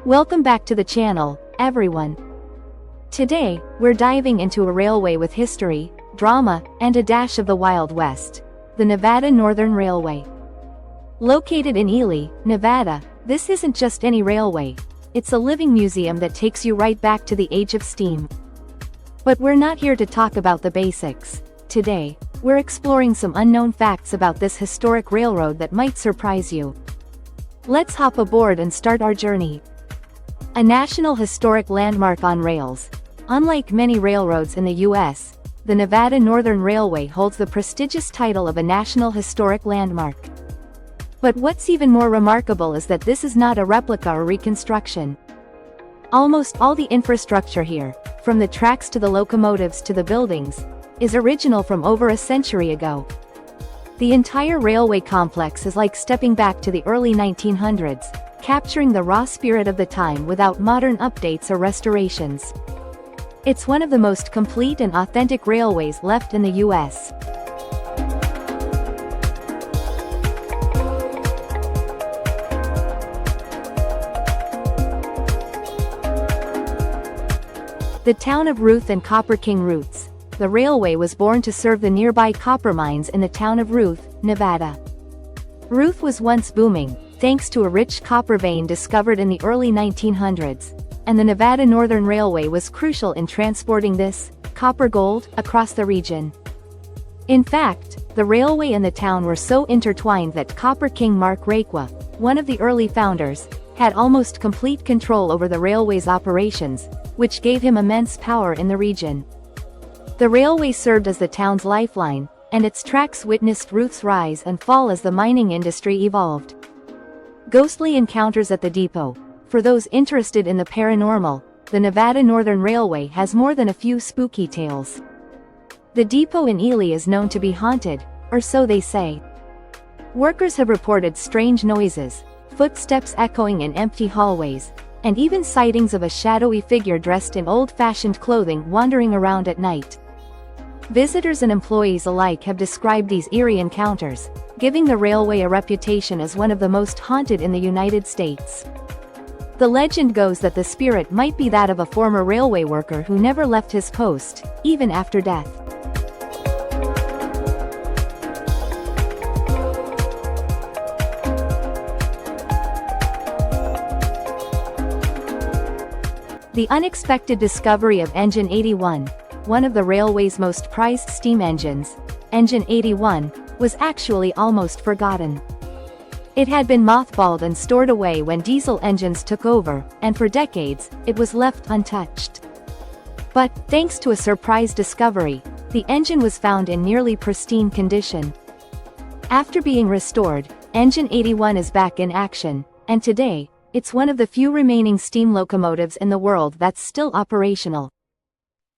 Welcome back to the channel, everyone. Today, we're diving into a railway with history, drama, and a dash of the Wild West, the Nevada Northern Railway. Located in Ely, Nevada, this isn't just any railway, it's a living museum that takes you right back to the age of steam. But we're not here to talk about the basics. Today, we're exploring some unknown facts about this historic railroad that might surprise you. Let's hop aboard and start our journey. A National Historic Landmark on rails. Unlike many railroads in the U.S., the Nevada Northern Railway holds the prestigious title of a National Historic Landmark. But what's even more remarkable is that this is not a replica or reconstruction. Almost all the infrastructure here, from the tracks to the locomotives to the buildings, is original from over a century ago. The entire railway complex is like stepping back to the early 1900s, capturing the raw spirit of the time without modern updates or restorations. It's one of the most complete and authentic railways left in the U.S. The town of Ruth and Copper King roots. The railway was born to serve the nearby copper mines in the town of Ruth, Nevada. Ruth was once booming, thanks to a rich copper vein discovered in the early 1900s, and the Nevada Northern Railway was crucial in transporting this copper gold across the region. In fact, the railway and the town were so intertwined that Copper King Mark Requa, one of the early founders, had almost complete control over the railway's operations, which gave him immense power in the region. The railway served as the town's lifeline, and its tracks witnessed Ruth's rise and fall as the mining industry evolved. Ghostly encounters at the depot. For those interested in the paranormal, the Nevada Northern Railway has more than a few spooky tales. The depot in Ely is known to be haunted, or so they say. Workers have reported strange noises, footsteps echoing in empty hallways, and even sightings of a shadowy figure dressed in old-fashioned clothing wandering around at night. Visitors and employees alike have described these eerie encounters, giving the railway a reputation as one of the most haunted in the United States. The legend goes that the spirit might be that of a former railway worker who never left his post, even after death. The unexpected discovery of Engine 81, one of the railway's most prized steam engines, Engine 81, was actually almost forgotten. It had been mothballed and stored away when diesel engines took over, and for decades, it was left untouched. But, thanks to a surprise discovery, the engine was found in nearly pristine condition. After being restored, Engine 81 is back in action, and today, it's one of the few remaining steam locomotives in the world that's still operational.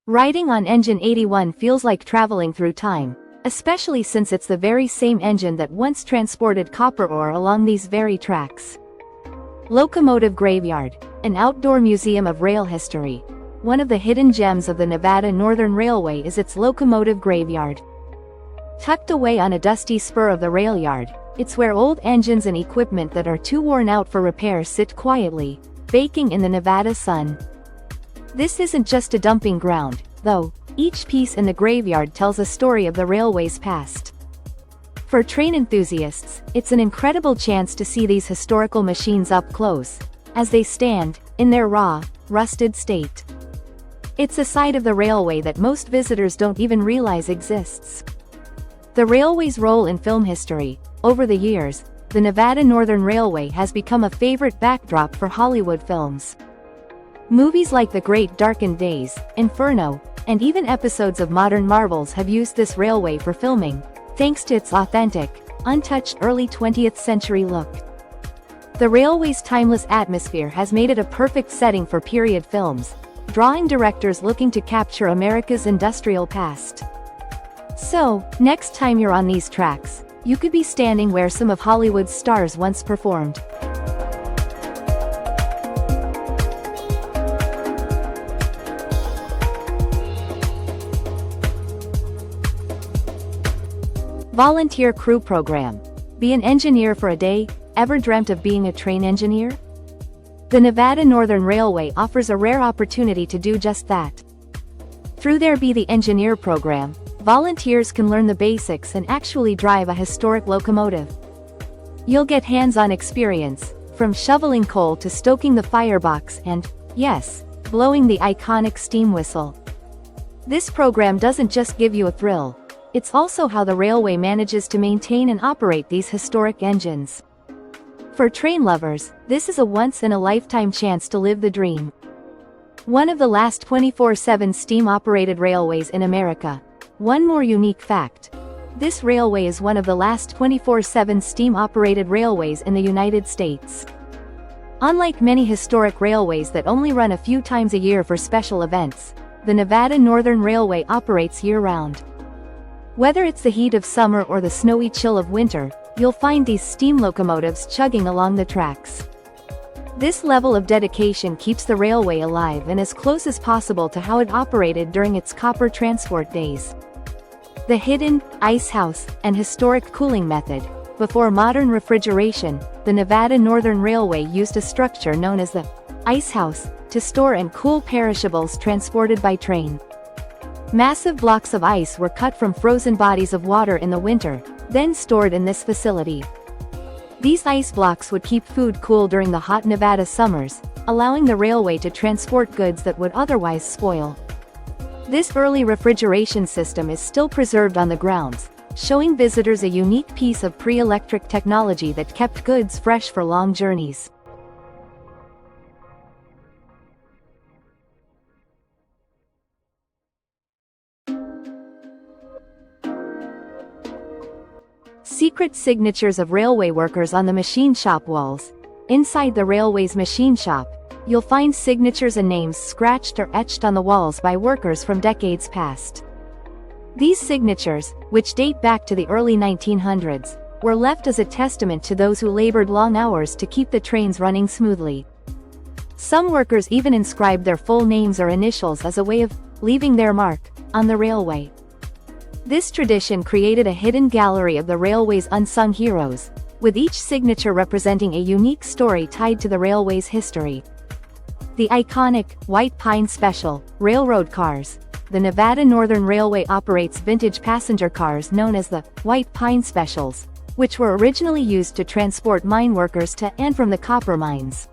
Riding on Engine 81 feels like traveling through time, especially since it's the very same engine that once transported copper ore along these very tracks. Locomotive Graveyard, an outdoor museum of rail history. One of the hidden gems of the Nevada Northern Railway is its locomotive graveyard. Tucked away on a dusty spur of the rail yard, it's where old engines and equipment that are too worn out for repair sit quietly, baking in the Nevada sun. This isn't just a dumping ground, though. Each piece in the graveyard tells a story of the railway's past. For train enthusiasts, it's an incredible chance to see these historical machines up close, as they stand, in their raw, rusted state. It's a side of the railway that most visitors don't even realize exists. The railway's role in film history. Over the years, the Nevada Northern Railway has become a favorite backdrop for Hollywood films. Movies like The Great Darkened Days, Inferno, and even episodes of Modern Marvels have used this railway for filming, thanks to its authentic, untouched early 20th century look. The railway's timeless atmosphere has made it a perfect setting for period films, drawing directors looking to capture America's industrial past. So, next time you're on these tracks, you could be standing where some of Hollywood's stars once performed. Volunteer Crew Program. Be an engineer for a day. Ever dreamt of being a train engineer? The Nevada Northern Railway offers a rare opportunity to do just that. Through their Be the Engineer program, volunteers can learn the basics and actually drive a historic locomotive. You'll get hands-on experience, from shoveling coal to stoking the firebox and, yes, blowing the iconic steam whistle. This program doesn't just give you a thrill, it's also how the railway manages to maintain and operate these historic engines. For train lovers, this is a once-in-a-lifetime chance to live the dream. One of the last 24/7 steam-operated railways in America. One more unique fact. This railway is one of the last 24/7 steam-operated railways in the United States. Unlike many historic railways that only run a few times a year for special events, the Nevada Northern Railway operates year-round. Whether it's the heat of summer or the snowy chill of winter, you'll find these steam locomotives chugging along the tracks. This level of dedication keeps the railway alive and as close as possible to how it operated during its copper transport days. The hidden, ice house, and historic cooling method. Before modern refrigeration, the Nevada Northern Railway used a structure known as the ice house to store and cool perishables transported by train. Massive blocks of ice were cut from frozen bodies of water in the winter, then stored in this facility. These ice blocks would keep food cool during the hot Nevada summers, allowing the railway to transport goods that would otherwise spoil. This early refrigeration system is still preserved on the grounds, showing visitors a unique piece of pre-electric technology that kept goods fresh for long journeys. Secret signatures of railway workers on the machine shop walls. Inside the railway's machine shop, you'll find signatures and names scratched or etched on the walls by workers from decades past. These signatures, which date back to the early 1900s, were left as a testament to those who labored long hours to keep the trains running smoothly. Some workers even inscribed their full names or initials as a way of leaving their mark on the railway. This tradition created a hidden gallery of the railway's unsung heroes, with each signature representing a unique story tied to the railway's history. The iconic White Pine Special railroad cars. The Nevada Northern Railway operates vintage passenger cars known as the White Pine Specials, which were originally used to transport mine workers to and from the copper mines.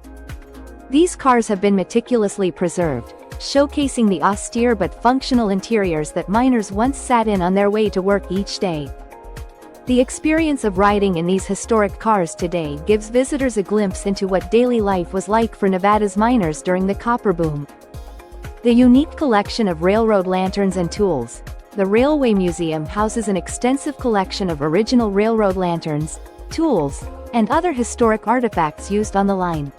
These cars have been meticulously preserved, showcasing the austere but functional interiors that miners once sat in on their way to work each day. The experience of riding in these historic cars today gives visitors a glimpse into what daily life was like for Nevada's miners during the copper boom. The unique collection of railroad lanterns and tools. The Railway Museum houses an extensive collection of original railroad lanterns, tools, and other historic artifacts used on the line.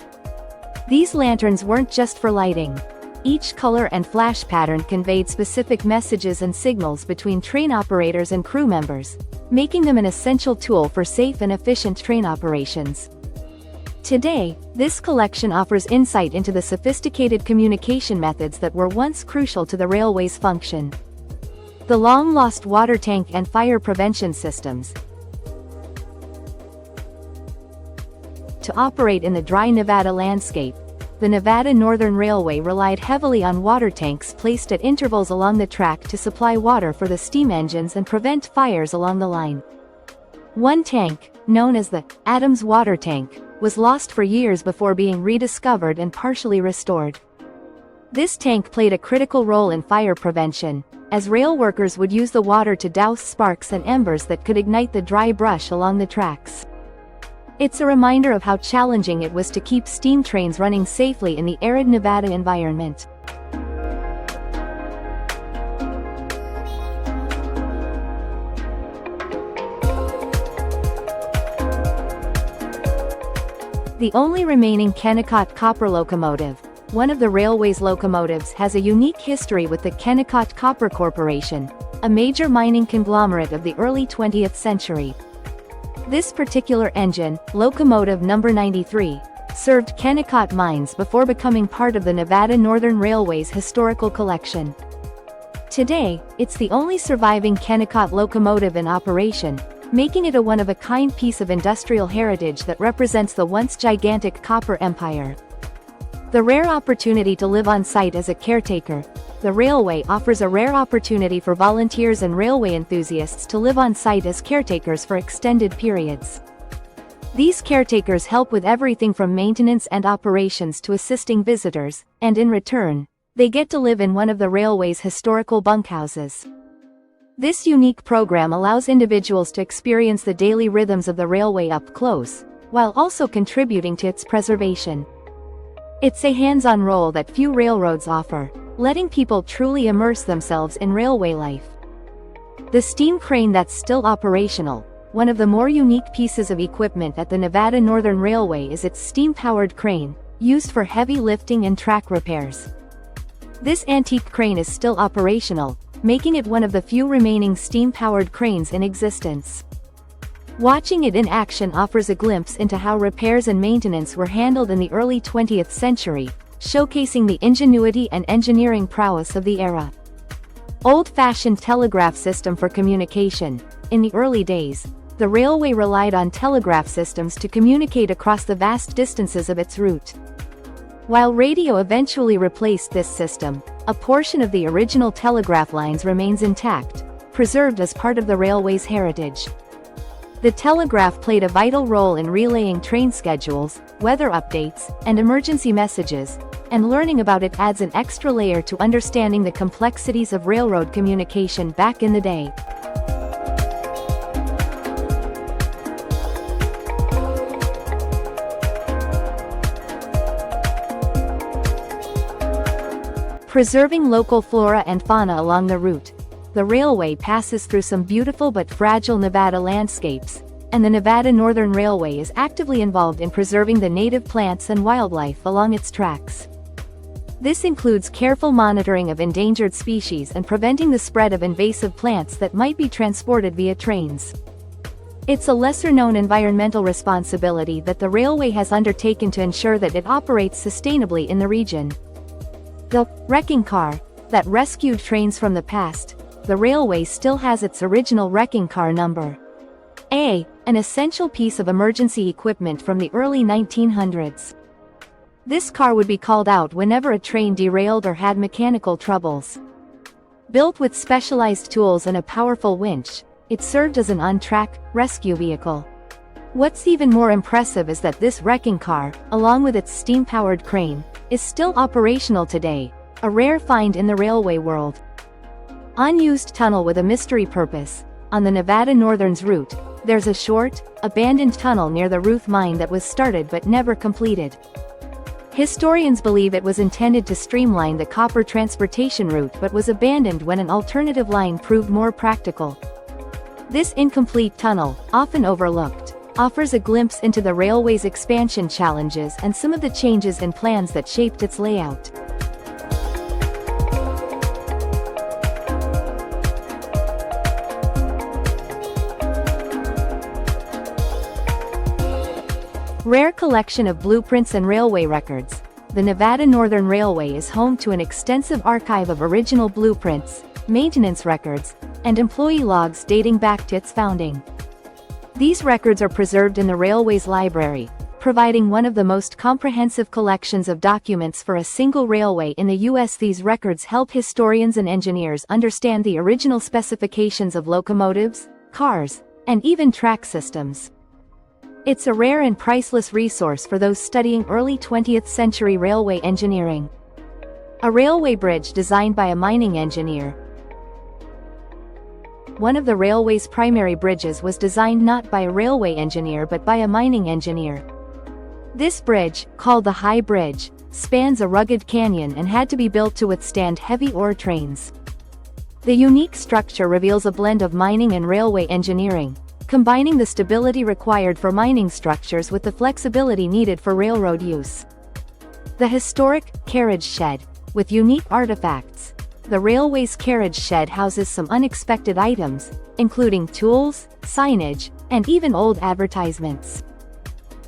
These lanterns weren't just for lighting. Each color and flash pattern conveyed specific messages and signals between train operators and crew members, making them an essential tool for safe and efficient train operations. Today, this collection offers insight into the sophisticated communication methods that were once crucial to the railway's function. The long-lost water tank and fire prevention systems. To operate in the dry Nevada landscape, the Nevada Northern Railway relied heavily on water tanks placed at intervals along the track to supply water for the steam engines and prevent fires along the line. One tank, known as the Adams Water Tank, was lost for years before being rediscovered and partially restored. This tank played a critical role in fire prevention, as rail workers would use the water to douse sparks and embers that could ignite the dry brush along the tracks. It's a reminder of how challenging it was to keep steam trains running safely in the arid Nevada environment. The only remaining Kennecott copper locomotive, one of the railway's locomotives, has a unique history with the Kennecott Copper Corporation, a major mining conglomerate of the early 20th century. This particular engine, locomotive number 93, served Kennecott mines before becoming part of the Nevada Northern Railway's historical collection. Today, it's the only surviving Kennecott locomotive in operation, making it a one-of-a-kind piece of industrial heritage that represents the once gigantic copper empire. The rare opportunity to live on site as a caretaker. The railway offers a rare opportunity for volunteers and railway enthusiasts to live on site as caretakers for extended periods. These caretakers help with everything from maintenance and operations to assisting visitors, and in return, they get to live in one of the railway's historical bunkhouses. This unique program allows individuals to experience the daily rhythms of the railway up close, while also contributing to its preservation. It's a hands-on role that few railroads offer, letting people truly immerse themselves in railway life. The steam crane that's still operational. One of the more unique pieces of equipment at the Nevada Northern Railway is its steam-powered crane, used for heavy lifting and track repairs. This antique crane is still operational, making it one of the few remaining steam-powered cranes in existence. Watching it in action offers a glimpse into how repairs and maintenance were handled in the early 20th century, showcasing the ingenuity and engineering prowess of the era. Old-fashioned telegraph system for communication. In the early days, the railway relied on telegraph systems to communicate across the vast distances of its route. While radio eventually replaced this system, a portion of the original telegraph lines remains intact, preserved as part of the railway's heritage. The telegraph played a vital role in relaying train schedules, weather updates, and emergency messages, and learning about it adds an extra layer to understanding the complexities of railroad communication back in the day. Preserving local flora and fauna along the route. The railway passes through some beautiful but fragile Nevada landscapes, and the Nevada Northern Railway is actively involved in preserving the native plants and wildlife along its tracks. This includes careful monitoring of endangered species and preventing the spread of invasive plants that might be transported via trains. It's a lesser-known environmental responsibility that the railway has undertaken to ensure that it operates sustainably in the region. The wrecking car that rescued trains from the past. The railway still has its original wrecking car number. An essential piece of emergency equipment from the early 1900s. This car would be called out whenever a train derailed or had mechanical troubles. Built with specialized tools and a powerful winch, it served as an on-track rescue vehicle. What's even more impressive is that this wrecking car, along with its steam-powered crane, is still operational today, a rare find in the railway world. Unused tunnel with a mystery purpose. On the Nevada Northern's route, there's a short, abandoned tunnel near the Ruth mine that was started but never completed. Historians believe it was intended to streamline the copper transportation route but was abandoned when an alternative line proved more practical. This incomplete tunnel, often overlooked, offers a glimpse into the railway's expansion challenges and some of the changes in plans that shaped its layout. Rare collection of blueprints and railway records. The Nevada Northern Railway is home to an extensive archive of original blueprints, maintenance records, and employee logs dating back to its founding. These records are preserved in the railway's library, providing one of the most comprehensive collections of documents for a single railway in the U.S. These records help historians and engineers understand the original specifications of locomotives, cars, and even track systems. It's a rare and priceless resource for those studying early 20th century railway engineering. A railway bridge designed by a mining engineer. One of the railway's primary bridges was designed not by a railway engineer but by a mining engineer. This bridge, called the High Bridge, spans a rugged canyon and had to be built to withstand heavy ore trains. The unique structure reveals a blend of mining and railway engineering, combining the stability required for mining structures with the flexibility needed for railroad use. The historic carriage shed, with unique artifacts. The railway's carriage shed houses some unexpected items, including tools, signage, and even old advertisements.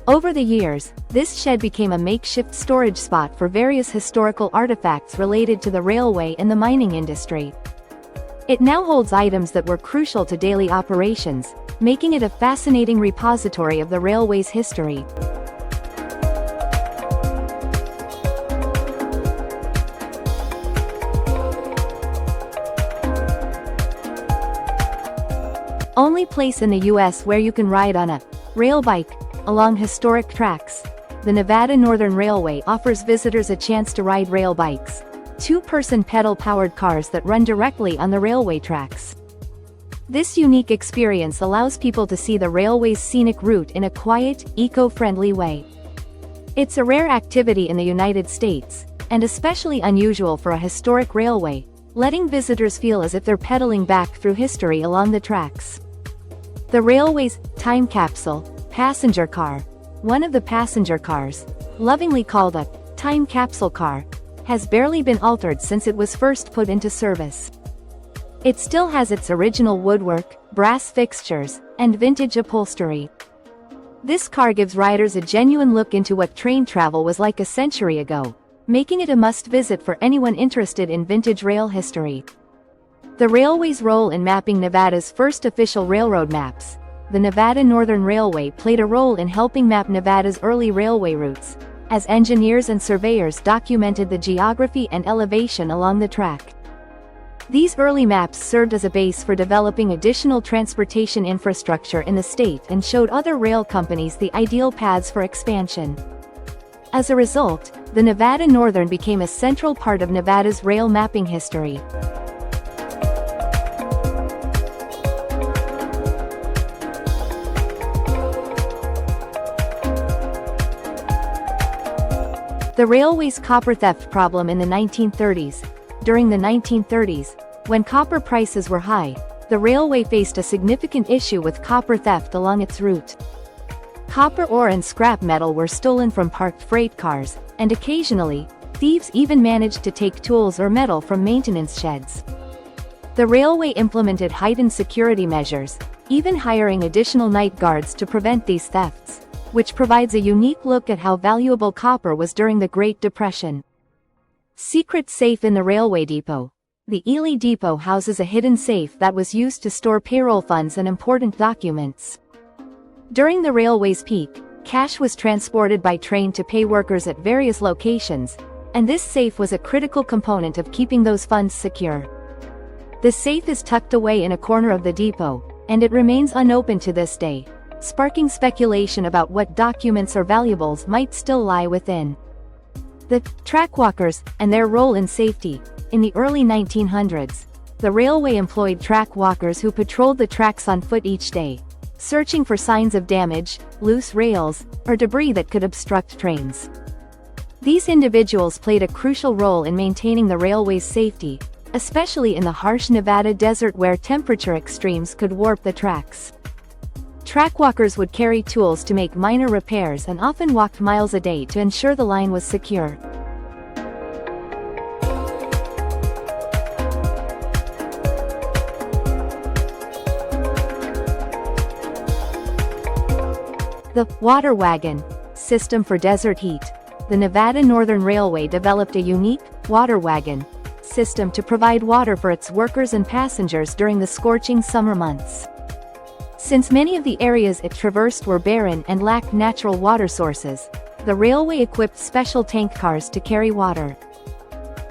Over the years, this shed became a makeshift storage spot for various historical artifacts related to the railway and the mining industry. It now holds items that were crucial to daily operations, making it a fascinating repository of the railway's history. only place in the US where you can ride on a rail bike along historic tracks. The Nevada Northern Railway offers visitors a chance to ride rail bikes, two-person pedal-powered cars that run directly on the railway tracks. This unique experience allows people to see the railway's scenic route in a quiet, eco-friendly way. It's a rare activity in the United States, and especially unusual for a historic railway, letting visitors feel as if they're pedaling back through history along the tracks. The railway's time capsule passenger car, one of the passenger cars, lovingly called a time capsule car, has barely been altered since it was first put into service. It still has its original woodwork, brass fixtures, and vintage upholstery. This car gives riders a genuine look into what train travel was like a century ago, making it a must-visit for anyone interested in vintage rail history. The railway's role in mapping Nevada's first official railroad maps, the Nevada Northern Railway played a role in helping map Nevada's early railway routes, as engineers and surveyors documented the geography and elevation along the track. These early maps served as a base for developing additional transportation infrastructure in the state and showed other rail companies the ideal paths for expansion. As a result, the Nevada Northern became a central part of Nevada's rail mapping history. The railway's copper theft problem in the 1930s. During the 1930s, when copper prices were high, the railway faced a significant issue with copper theft along its route. Copper ore and scrap metal were stolen from parked freight cars, and occasionally, thieves even managed to take tools or metal from maintenance sheds. The railway implemented heightened security measures, even hiring additional night guards to prevent these thefts, which provides a unique look at how valuable copper was during the Great Depression. Secret safe in the railway depot. The Ely Depot houses a hidden safe that was used to store payroll funds and important documents. During the railway's peak, cash was transported by train to pay workers at various locations, and this safe was a critical component of keeping those funds secure. The safe is tucked away in a corner of the depot, and it remains unopened to this day, sparking speculation about what documents or valuables might still lie within. The trackwalkers, and their role in safety. In the early 1900s, the railway employed track walkers who patrolled the tracks on foot each day, searching for signs of damage, loose rails, or debris that could obstruct trains. These individuals played a crucial role in maintaining the railway's safety, especially in the harsh Nevada desert where temperature extremes could warp the tracks. Trackwalkers would carry tools to make minor repairs and often walked miles a day to ensure the line was secure. The water wagon system for desert heat. The Nevada Northern Railway developed a unique water wagon system to provide water for its workers and passengers during the scorching summer months. Since many of the areas it traversed were barren and lacked natural water sources, the railway equipped special tank cars to carry water.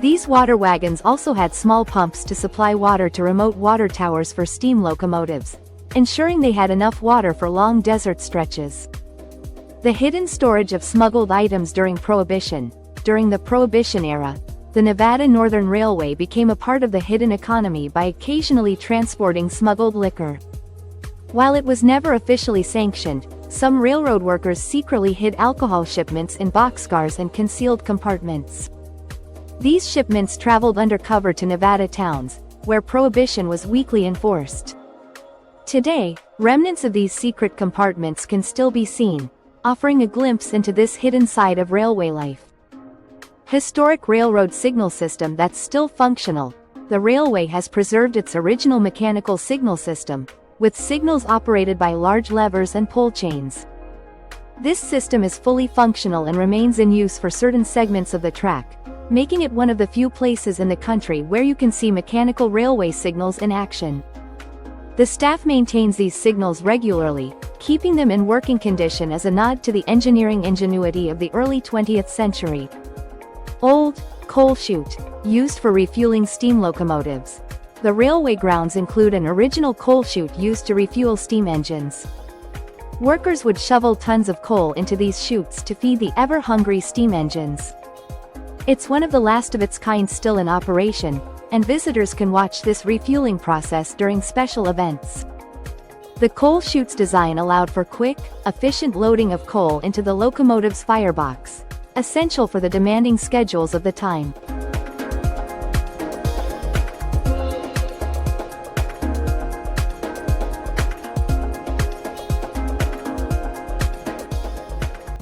These water wagons also had small pumps to supply water to remote water towers for steam locomotives, ensuring they had enough water for long desert stretches. The hidden storage of smuggled items during Prohibition. During the Prohibition era, the Nevada Northern Railway became a part of the hidden economy by occasionally transporting smuggled liquor. While it was never officially sanctioned, some railroad workers secretly hid alcohol shipments in boxcars and concealed compartments. These shipments traveled undercover to Nevada towns, where Prohibition was weakly enforced. Today, remnants of these secret compartments can still be seen, offering a glimpse into this hidden side of railway life. Historic railroad signal system that's still functional. The railway has preserved its original mechanical signal system, with signals operated by large levers and pole chains. This system is fully functional and remains in use for certain segments of the track, making it one of the few places in the country where you can see mechanical railway signals in action. The staff maintains these signals regularly, keeping them in working condition as a nod to the engineering ingenuity of the early 20th century. Old coal chute, used for refueling steam locomotives. The railway grounds include an original coal chute used to refuel steam engines. Workers would shovel tons of coal into these chutes to feed the ever-hungry steam engines. It's one of the last of its kind still in operation, and visitors can watch this refueling process during special events. The coal chute's design allowed for quick, efficient loading of coal into the locomotive's firebox, essential for the demanding schedules of the time.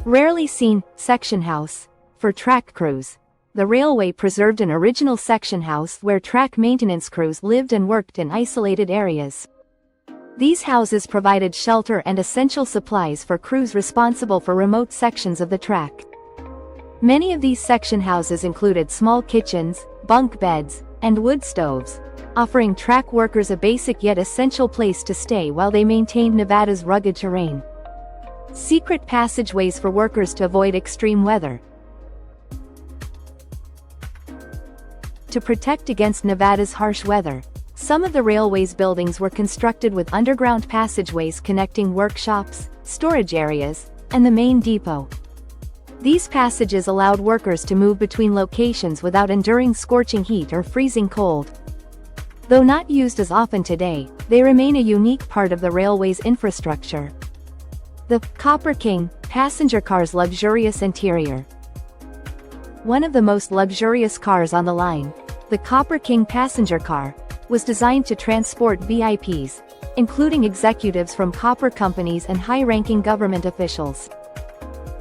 Rarely seen, section house. For track crews, the railway preserved an original section house where track maintenance crews lived and worked in isolated areas. These houses provided shelter and essential supplies for crews responsible for remote sections of the track. Many of these section houses included small kitchens, bunk beds, and wood stoves, offering track workers a basic yet essential place to stay while they maintained Nevada's rugged terrain. Secret passageways for workers to avoid extreme weather. To protect against Nevada's harsh weather, some of the railway's buildings were constructed with underground passageways connecting workshops, storage areas, and the main depot. These passages allowed workers to move between locations without enduring scorching heat or freezing cold. Though not used as often today, they remain a unique part of the railway's infrastructure. The Copper King passenger car's luxurious interior. One of the most luxurious cars on the line, the Copper King passenger car, was designed to transport VIPs, including executives from copper companies and high-ranking government officials.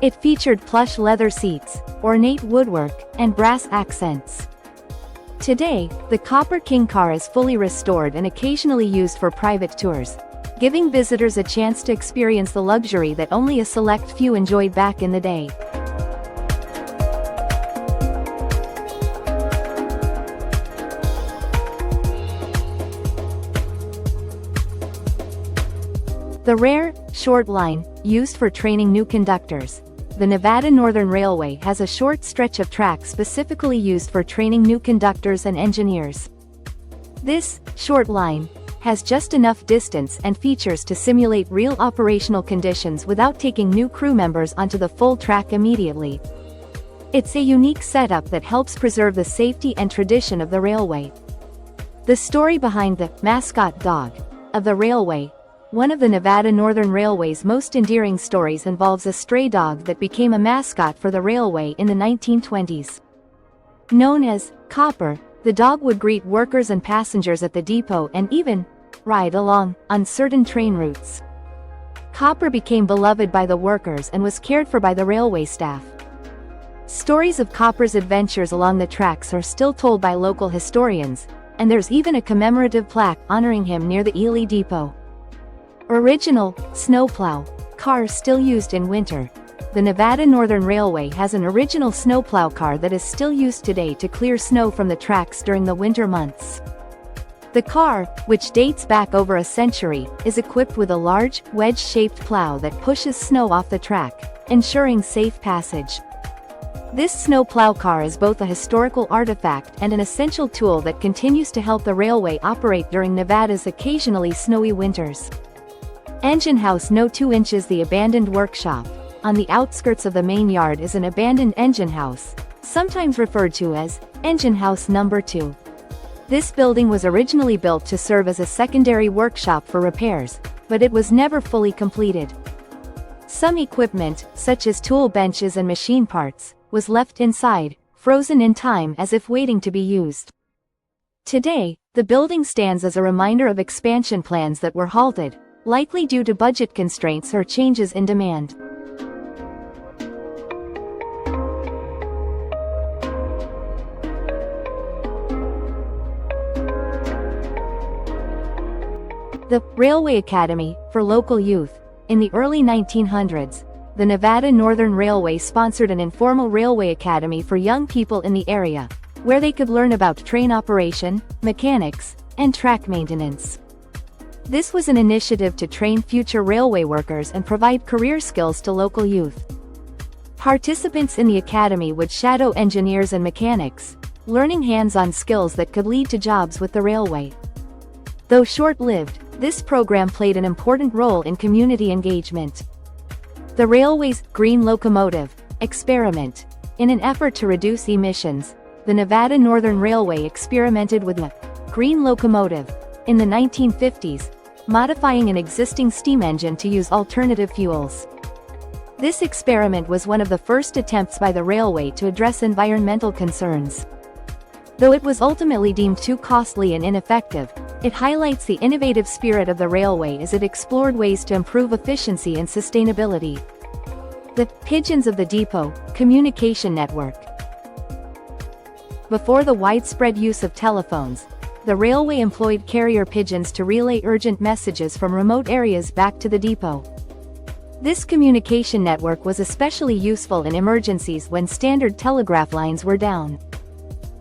It featured plush leather seats, ornate woodwork, and brass accents. Today, the Copper King car is fully restored and occasionally used for private tours, giving visitors a chance to experience the luxury that only a select few enjoyed back in the day. The rare, short line, used for training new conductors. The Nevada Northern Railway has a short stretch of track specifically used for training new conductors and engineers. This short line has just enough distance and features to simulate real operational conditions without taking new crew members onto the full track immediately. It's a unique setup that helps preserve the safety and tradition of the railway. The story behind the mascot dog of the railway. One of the Nevada Northern Railway's most endearing stories involves a stray dog that became a mascot for the railway in the 1920s. Known as Copper, the dog would greet workers and passengers at the depot and even ride along on certain train routes. Copper became beloved by the workers and was cared for by the railway staff. Stories of Copper's adventures along the tracks are still told by local historians, and there's even a commemorative plaque honoring him near the Ely depot. Original snowplow car still used in winter. The Nevada Northern Railway has an original snowplow car that is still used today to clear snow from the tracks during the winter months. The car, which dates back over a century, is equipped with a large, wedge-shaped plow that pushes snow off the track, ensuring safe passage. This snowplow car is both a historical artifact and an essential tool that continues to help the railway operate during Nevada's occasionally snowy winters. Engine House No. 2 inches. The abandoned workshop on the outskirts of the main yard is an abandoned engine house, sometimes referred to as Engine House No. 2. This building was originally built to serve as a secondary workshop for repairs, but it was never fully completed. Some equipment, such as tool benches and machine parts, was left inside, frozen in time as if waiting to be used. Today, the building stands as a reminder of expansion plans that were halted, likely due to budget constraints or changes in demand. The Railway Academy, for local youth. In the early 1900s, the Nevada Northern Railway sponsored an informal railway academy for young people in the area, where they could learn about train operation, mechanics, and track maintenance. This was an initiative to train future railway workers and provide career skills to local youth. Participants in the academy would shadow engineers and mechanics, learning hands-on skills that could lead to jobs with the railway. Though short-lived, this program played an important role in community engagement. The railway's green locomotive experiment. In an effort to reduce emissions, the Nevada Northern Railway experimented with a green locomotive in the 1950s, modifying an existing steam engine to use alternative fuels. This experiment was one of the first attempts by the railway to address environmental concerns. Though it was ultimately deemed too costly and ineffective, it highlights the innovative spirit of the railway as it explored ways to improve efficiency and sustainability. The pigeons of the depot communication network. Before the widespread use of telephones, the railway employed carrier pigeons to relay urgent messages from remote areas back to the depot. This communication network was especially useful in emergencies when standard telegraph lines were down.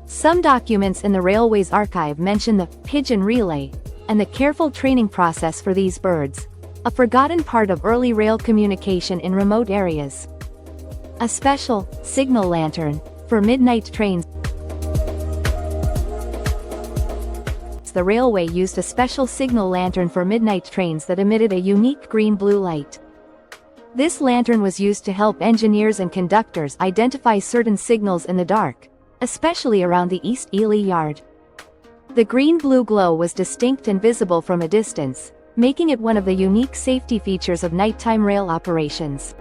Some documents in the railway's archive mention the pigeon relay and the careful training process for these birds, a forgotten part of early rail communication in remote areas. A special signal lantern for midnight trains. The railway used a special signal lantern for midnight trains that emitted a unique green-blue light. This lantern was used to help engineers and conductors identify certain signals in the dark, especially around the East Ely Yard. The green-blue glow was distinct and visible from a distance, making it one of the unique safety features of nighttime rail operations.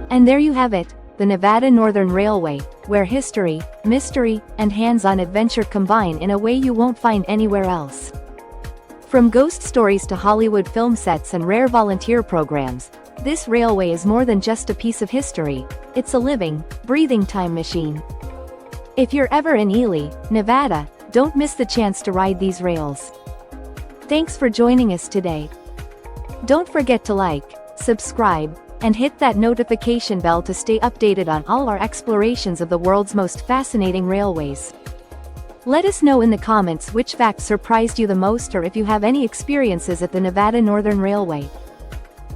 And there you have it, the Nevada Northern Railway, where history, mystery, and hands-on adventure combine in a way you won't find anywhere else. From ghost stories to Hollywood film sets and rare volunteer programs, this railway is more than just a piece of history, it's a living, breathing time machine. If you're ever in Ely, Nevada, don't miss the chance to ride these rails. Thanks for joining us today. Don't forget to like, subscribe, and hit that notification bell to stay updated on all our explorations of the world's most fascinating railways. Let us know in the comments which fact surprised you the most, or if you have any experiences at the Nevada Northern Railway.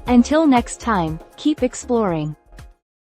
Until next time, keep exploring.